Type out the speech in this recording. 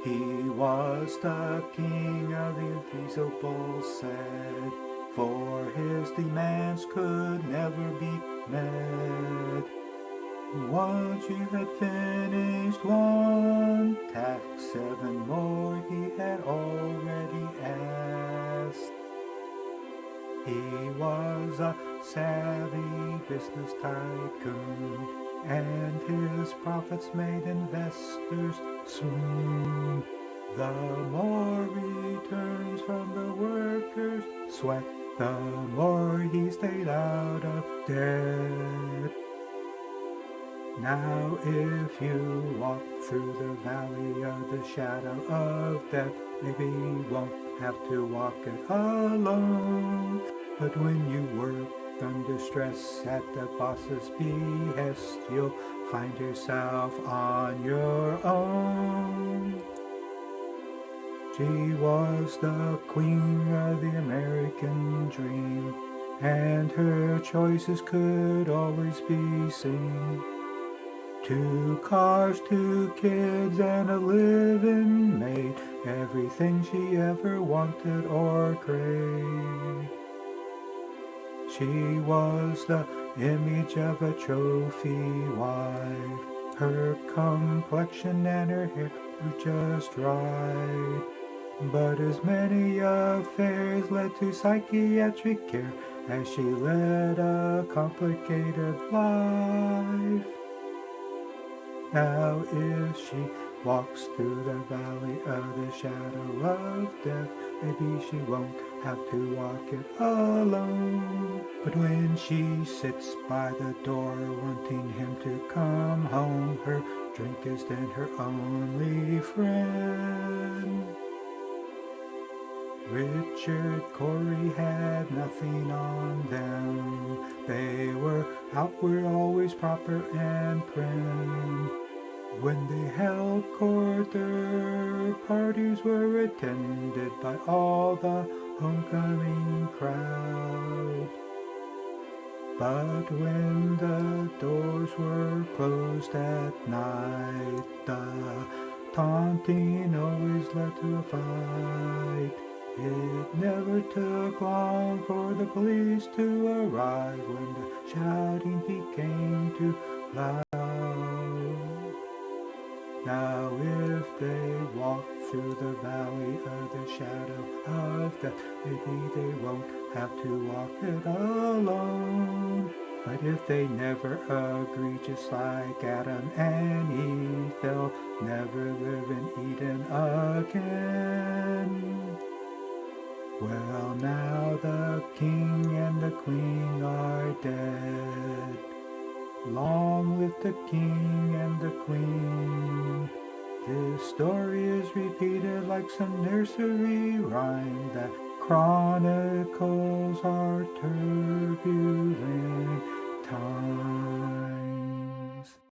He was the king of the invisible set, for his demands could never be met. Once you had finished one task, 7 more he had already asked. He was a savvy business tycoon, and his profits made investors swoon. The more returns from the workers' sweat, the more he stayed out of debt. Now if you walk through the valley of the shadow of death, maybe you won't have to walk it alone. But when you work under stress at the boss's behest, you'll find yourself on your own. She was the queen of the American dream, and her choices could always be seen. 2 cars, 2 kids, and a living maid, everything she ever wanted or craved. She was the image of a trophy wife. Her complexion and her hair were just right. But as many affairs led to psychiatric care as she led a complicated life. Now if she walks through the valley of the shadow of death, maybe she won't have to walk it alone. But when she sits by the door wanting him to come home, her drink is then her only friend. Richard Corey had nothing on them. They were outward always proper and prim. When they held court, their parties were attended by all the homecoming crowd. But when the doors were closed at night, the taunting always led to a fight. It never took long for the police to arrive when the shouting became too loud. Now if they walk through the valley of the shadow of death, maybe they won't have to walk it alone. But if they never agree, just like Adam and Eve, they'll never live in Eden again. Well, now the king and the queen are dead. Long live the king and the queen. This story is repeated like some nursery rhyme that chronicles our turbulent times.